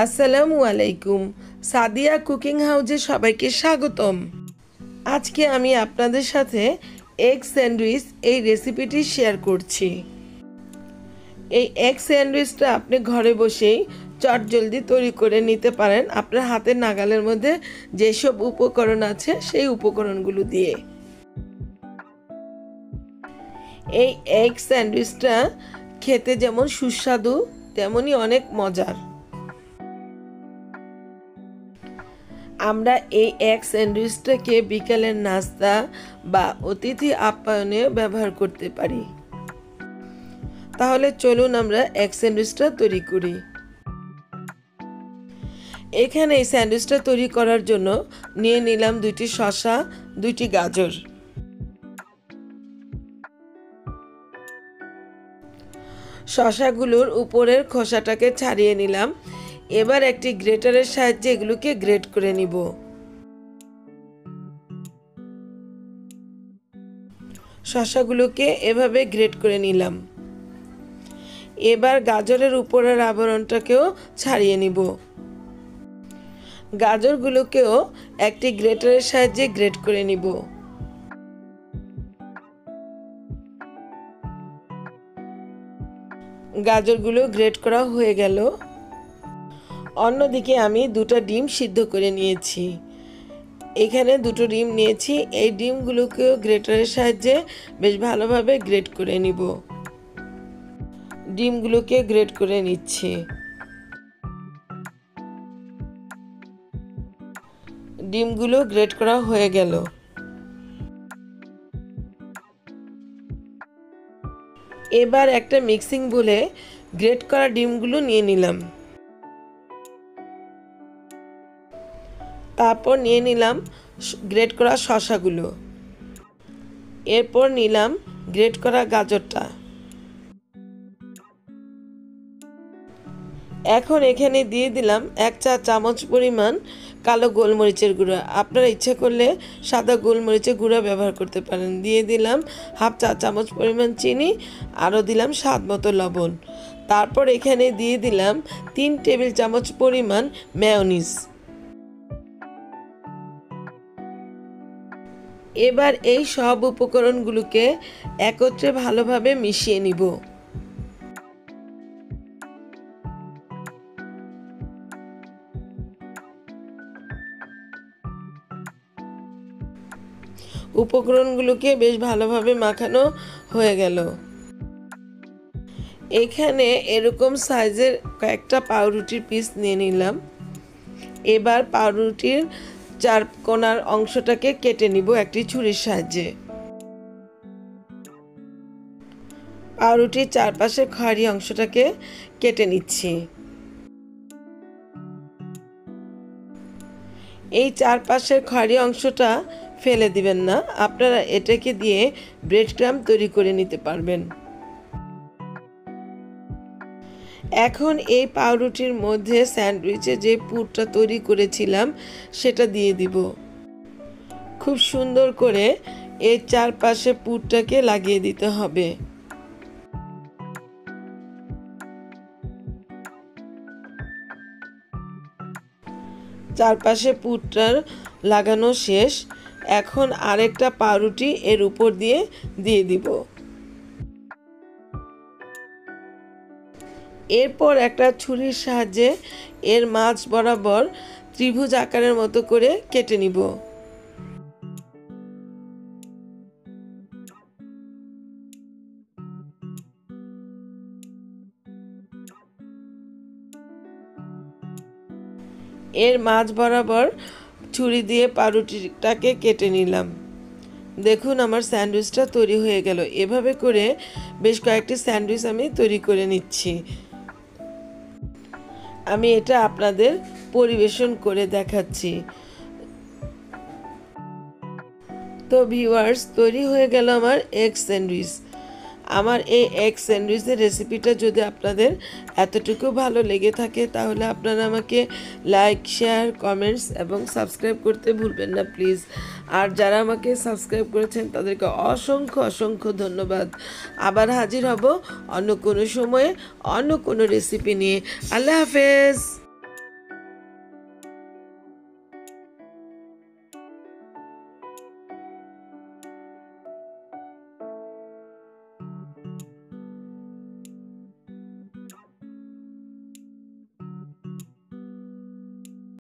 আসসালামু আলাইকুম। সাদিয়া কুকিং হাউজে সবাইকে স্বাগতম। আজকে আমি আপনাদের সাথে এগ স্যান্ডউইচ এই রেসিপিটি শেয়ার করছি। এই এগ স্যান্ডউইচটা আপনি ঘরে বসেই চটজলদি তৈরি করে নিতে পারেন আপনার হাতের নাগালের মধ্যে যেসব উপকরণ আছে সেই উপকরণগুলো দিয়ে। এই এগ স্যান্ডউইচটা খেতে যেমন সুস্বাদু তেমনই অনেক মজার। আমরা এই এগ স্যান্ডউইচটাকে বিকালের নাস্তা বা অতিথি আপ্যায়নে ব্যবহার করতে পারি। তাহলে চলুন আমরা এগ স্যান্ডউইচটা তৈরি করি। এখানে এই স্যান্ডউইচটা তৈরি করার জন্য নিয়ে নিলাম 2টি শসা, 2টি গাজর। শসাগুলোর উপরের খোসাটাকে ছাড়িয়ে নিলাম। এবার একটি গ্রেটারের সাহায্যে এগুলোকে গ্রেট করে নিব। শসাগুলোকে এভাবে গ্রেট করে নিলাম। এবার গাজরের উপরের আবরণটাকেও ছাড়িয়ে নিব। গাজরগুলোকেও একটি গ্রেটারের সাহায্যে গ্রেট করে নিব। গাজরগুলো গ্রেট করা হয়ে গেল। অন্যদিকে আমি 2টা ডিম সিদ্ধ করে নিয়েছি। এখানে 2টো ডিম নিয়েছি। এই ডিমগুলোকেও গ্রেটারের সাহায্যে বেশ ভালোভাবে গ্রেট করে নিব। ডিমগুলোকে গ্রেট করে নিচ্ছি। ডিমগুলো গ্রেট করা হয়ে গেল। এবার একটা মিক্সিং বোলে গ্রেট করা ডিমগুলো নিয়ে নিলাম। তারপর নিয়ে নিলাম গ্রেট করা শসাগুলো। এরপর নিলাম গ্রেট করা গাজরটা। এখন এখানে দিয়ে দিলাম 1 চা চামচ পরিমাণ কালো গোলমরিচের গুঁড়া। আপনারা ইচ্ছা করলে সাদা গোলমরিচের গুঁড়া ব্যবহার করতে পারেন। দিয়ে দিলাম 1/2 চা চামচ পরিমাণ চিনি, আরও দিলাম স্বাদ মতো লবণ। তারপর এখানে দিয়ে দিলাম 3 টেবিল চামচ পরিমাণ মেয়োনিজ। এবার এই সব উপকরণগুলোকে একত্রে ভালোভাবে মিশিয়ে নিব। উপকরণগুলোকে বেশ ভালোভাবে মাখানো হয়ে গেল। এখানে এরকম সাইজের কয়েকটা পাউরুটির পিস নিয়ে নিলাম। এবার পাউরুটির 4 কোণার অংশটাকে কেটে নিব একটি ছুরির সাহায্যে। পাউরুটির চারপাশে খয়েরি অংশটাকে কেটে নিচ্ছি। এই চারপাশের খয়েরি অংশটা ফেলে দিবেন না, আপনারা এটাকে দিয়ে ব্রেড ক্রাম্ব তৈরি করে নিতে পারবেন। এখন এই পাউরুটির মধ্যে স্যান্ডউইচে যে পুরটা তৈরি করেছিলাম সেটা দিয়ে দিব। খুব সুন্দর করে এর চারপাশে পুরটাকে লাগিয়ে দিতে হবে। চারপাশে পুরটার লাগানো শেষ। এখন আরেকটা পাউরুটি এর উপর দিয়ে দিব। এরপর একটা ছুরির সাহায্যে এর মাঝ বরাবর ত্রিভুজ আকারের মতো করে কেটে নিব। এর মাঝ বরাবর ছুরি দিয়ে পাউরুটিটাকে কেটে নিলাম। দেখুন আমার স্যান্ডউইচটা তৈরি হয়ে গেল। এভাবে করে বেশ কয়েকটি স্যান্ডউইচ আমি তৈরি করে নিচ্ছি। আমি এটা আপনাদের পরিবেশন করে দেখাচ্ছি। তো ভিউয়ার্স, তৈরি হয়ে গেল আমার এগ স্যান্ডউইচ। আমার এই এগ স্যান্ডউইচের রেসিপিটা যদি আপনাদের এতটুকু ভালো লেগে থাকে তাহলে আপনারা আমাকে লাইক, শেয়ার, কমেন্টস এবং সাবস্ক্রাইব করতে ভুলবেন না প্লিজ। আর যারা আমাকে সাবস্ক্রাইব করেছেন তাদেরকে অসংখ্য অসংখ্য ধন্যবাদ। আবার হাজির হব অন্য কোনো সময়ে অন্য কোনো রেসিপি নিয়ে। আল্লাহ হাফেজ।